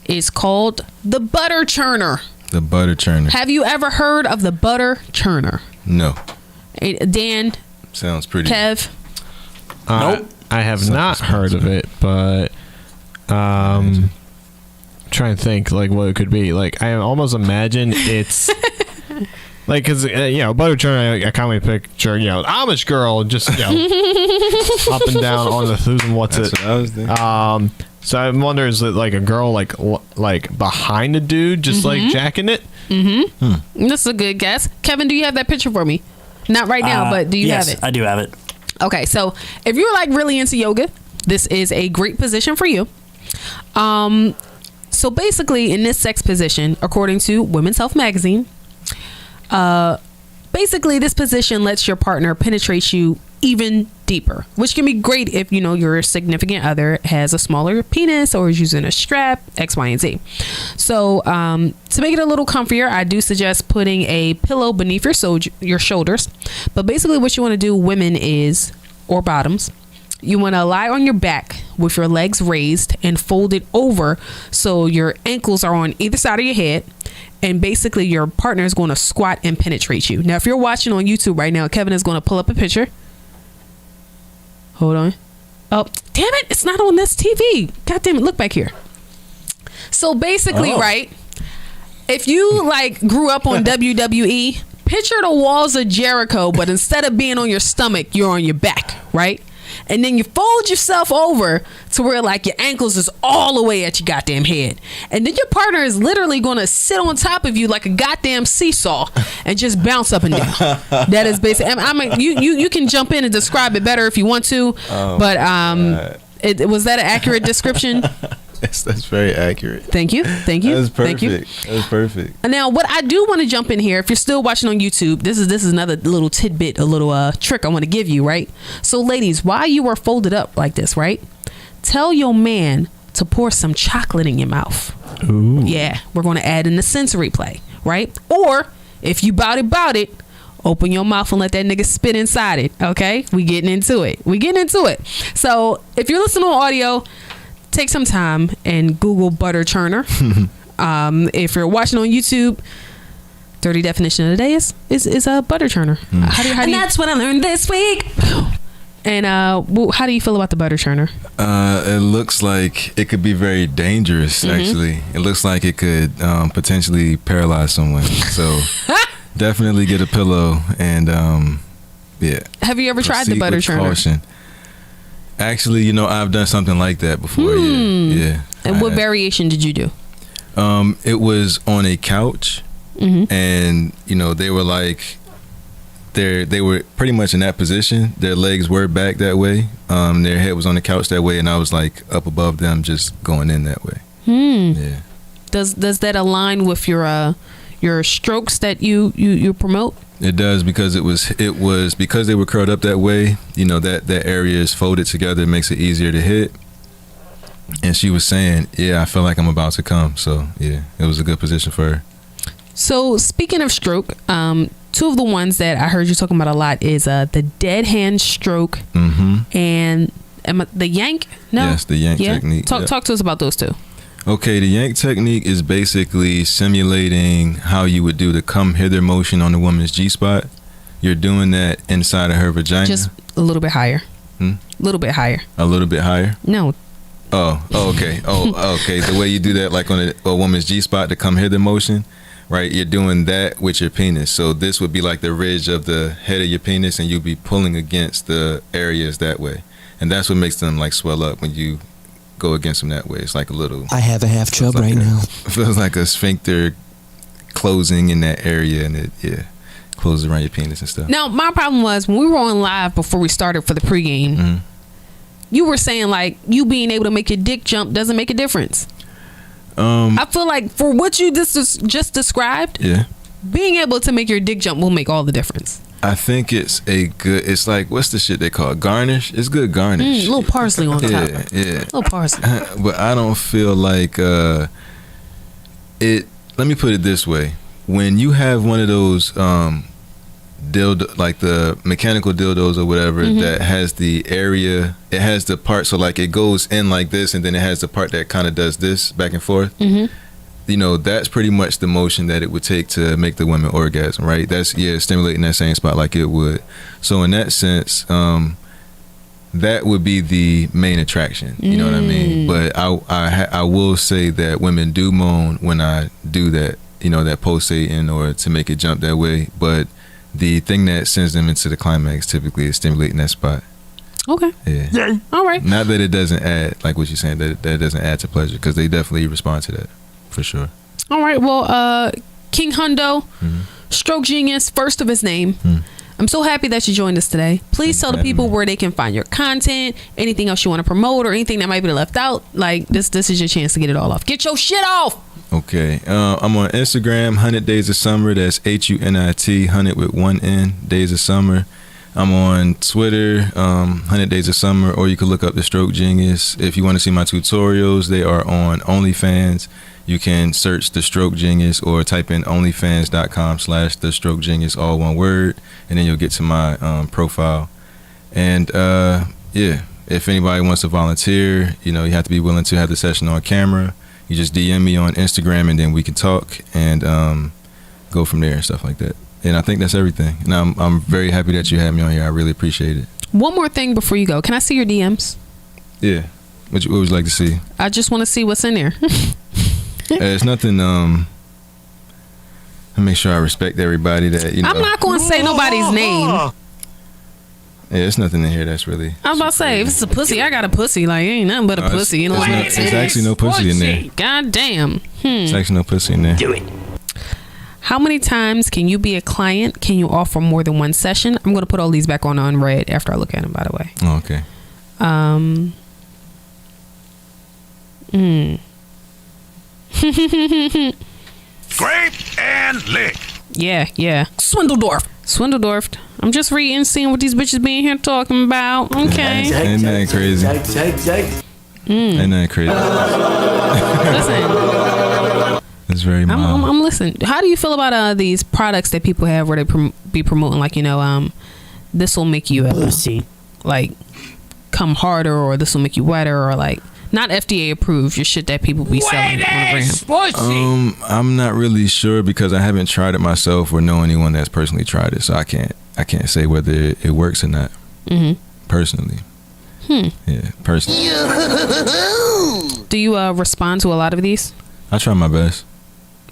is called the Butter Churner. The Butter Churner. Have you ever heard of the Butter Churner? No. Dan, Sounds pretty. Kev? Nope. I have not heard of it, but trying to think like what it could be. Like I almost imagine it's like because Butter Churner. I kind of picture Amish girl just up and down on the Susan. What's That's it? what I was thinking. So I wonder, is it like a girl like behind a dude just like jacking it? Mm-hmm. This is a good guess. Kevin, do you have that picture for me? Not right now, but do you have it? I do have it. Okay, so if you're like really into yoga, this is a great position for you. So basically, in this sex position, according to Women's Health magazine, basically this position lets your partner penetrate you even deeper, which can be great if your significant other has a smaller penis or is using a strap, X, Y, and Z. So to make it a little comfier, I do suggest putting a pillow beneath your shoulders. But basically what you want to do, women, or bottoms, you want to lie on your back with your legs raised and folded over so your ankles are on either side of your head. And basically your partner is going to squat and penetrate you. Now, if you're watching on YouTube right now, Kevin is going to pull up a picture. Hold on. Oh, damn it. It's not on this TV. God damn it. Look back here. So basically, right, if you grew up on WWE, picture the walls of Jericho, but instead of being on your stomach, you're on your back, right? And then you fold yourself over to where your ankles is all the way at your goddamn head. And then your partner is literally going to sit on top of you like a goddamn seesaw and just bounce up and down. That is basically, you can jump in and describe it better if you want to. But was that an accurate description? Yes, that's very accurate. Thank you. That was perfect. Thank you. That was perfect. Now, what I do want to jump in here, if you're still watching on YouTube, this is another little tidbit, a little trick I want to give you, right? So, ladies, while you are folded up like this, right, tell your man to pour some chocolate in your mouth. Ooh. Yeah, we're going to add in the sensory play, right? Or if you bout it, open your mouth and let that nigga spit inside it. Okay, we getting into it. So if you're listening on audio, take some time and Google Butter Churner. If you're watching on YouTube, dirty definition of the day is a butter churner. How do you, that's what I learned this week. And how do you feel about the butter churner? It looks like it could be very dangerous. Actually, it looks like it could potentially paralyze someone. So definitely get a pillow and yeah. Have you ever tried the Proceed butter with churner? caution. Actually, I've done something like that before. Yeah. And what variation did you do? It was on a couch, and they were like, they were pretty much in that position. Their legs were back that way. Their head was on the couch that way, and I was like up above them, just going in that way. Yeah. Does that align with your strokes that you promote? It does, because it was because they were curled up that way. That area is folded together. It makes it easier to hit. And she was saying, yeah, I feel like I'm about to come. So yeah, it was a good position for her. So speaking of stroke, two of the ones that I heard you talking about a lot is the dead hand stroke and the yank. No, yes, the yank technique. Talk to us about those two. Okay, the yank technique is basically simulating how you would do the come hither motion on the woman's G-spot. You're doing that inside of her vagina. Just a little bit higher. A little bit higher. A little bit higher? No. Oh, okay. Okay. The way you do that, like on a woman's G-spot, to come hither motion, right? You're doing that with your penis. So this would be like the ridge of the head of your penis, and you'll be pulling against the areas that way. And that's what makes them like swell up when you go against them that way. It's like a little... I have a half chub right now. It feels like a sphincter closing in that area, and it closes around your penis and stuff. Now, my problem was when we were on live before we started for the pregame, you were saying like you being able to make your dick jump doesn't make a difference. I feel like for what you just described, being able to make your dick jump will make all the difference. I think it's like, what's the shit they call it? Garnish? It's good garnish. A little parsley on top. Yeah. A little parsley. But I don't feel like let me put it this way. When you have one of those dildo, like the mechanical dildos or whatever, that has the area, it has the part, so like it goes in like this, and then it has the part that kind of does this back and forth. That's pretty much the motion that it would take to make the women orgasm, right? That's stimulating that same spot like it would. So in that sense, that would be the main attraction. You know what I mean? But I will say that women do moan when I do that, that pulsating or to make it jump that way. But the thing that sends them into the climax typically is stimulating that spot. Okay. Yeah. All right. Not that it doesn't add, like what you're saying, that it doesn't add to pleasure, because they definitely respond to that, for sure. All right. Well, King Hundo, stroke genius, first of his name. I'm so happy that you joined us today. Please tell the people where they can find your content, anything else you want to promote, or anything that might be left out. Like this is your chance to get it all off. Get your shit off. Okay. I'm on Instagram, HunitDaysOfSummer. That's HUNIT, Hunit with one N, Days of Summer. I'm on Twitter, HunitDaysOfSummer, or you can look up The Stroke Genius. If you want to see my tutorials, they are on OnlyFans. You can search The Stroke Genius or type in onlyfans.com/The Stroke Genius, all one word, and then you'll get to my profile. And if anybody wants to volunteer, you have to be willing to have the session on camera. You just DM me on Instagram, and then we can talk and go from there and stuff like that. And I think that's everything. And I'm very happy that you had me on here. I really appreciate it. One more thing before you go. Can I see your DMs? Yeah. What would you like to see? I just want to see what's in there. It's nothing. I make sure I respect everybody that I'm not going to say nobody's name. Yeah, it's nothing in here that's really. I was about to say, if it's a pussy, I got a pussy. Like, it ain't nothing but a pussy. There's actually no pussy in there. God damn. There's actually no pussy in there. Do it. How many times can you be a client? Can you offer more than one session? I'm going to put all these back on red after I look at them, by the way. Oh, okay. Grape and lick. Yeah. Swindledorf. I'm just reading, seeing what these bitches being here talking about. Okay. Ain't that crazy? Ain't that crazy? Listen. It's very mild. I'm listening. How do you feel about these products that people have where they be promoting, like, this will make you like come harder, or this will make you wetter, or like not FDA approved, your shit that people be selling on the gram? I'm not really sure because I haven't tried it myself or know anyone that's personally tried it, so I can't say whether it works or not. Personally. Yeah, personally. Do you respond to a lot of these? I try my best.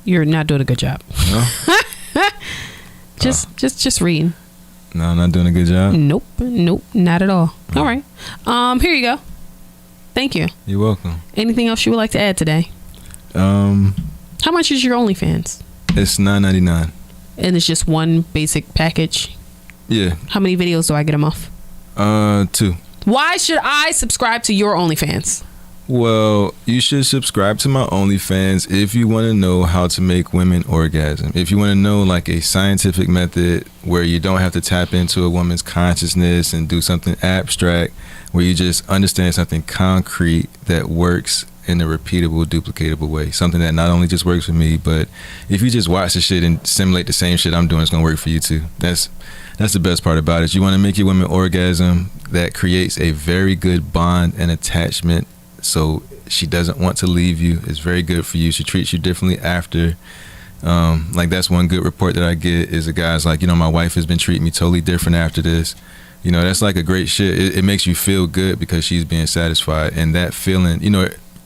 You're not doing a good job. No? Just reading. No, I'm not doing a good job? Nope, not at all. All right. Here you go. Thank you. You're welcome. Anything else you would like to add today? How much is your OnlyFans? It's $9.99. And it's just one basic package? Yeah. How many videos do I get a month? 2. Why should I subscribe to your OnlyFans? Well, you should subscribe to my OnlyFans if you want to know how to make women orgasm. If you want to know like a scientific method where you don't have to tap into a woman's consciousness and do something abstract, where you just understand something concrete that works in a repeatable, duplicatable way. Something that not only just works for me, but if you just watch the shit and simulate the same shit I'm doing, it's going to work for you too. That's the best part about it. You want to make your women orgasm that creates a very good bond and attachment, so she doesn't want to leave you. It's very good for you. She treats you differently after. Like that's one good report that I get is a guy's like, my wife has been treating me totally different after this. That's like a great shit. It makes you feel good because she's being satisfied, and that feeling,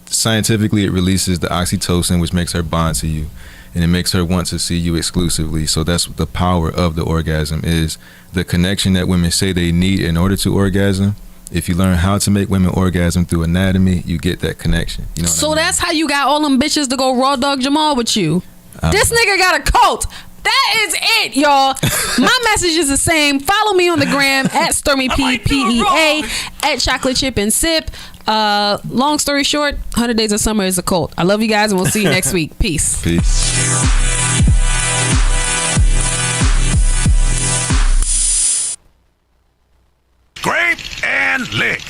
scientifically it releases the oxytocin, which makes her bond to you, and it makes her want to see you exclusively. So that's the power of the orgasm, is the connection that women say they need in order to orgasm. If you learn how to make women orgasm through anatomy, you get that connection. So I mean? That's how you got all them bitches to go raw dog Jamal with you. This nigga got a cult. That is it, y'all. My message is the same. Follow me on the gram at Stormy PPEA, at Chocolate Chip and Sip. Long story short, 100 Days of Summer is a cult. I love you guys, and we'll see you next week. Peace. Scrape and lick.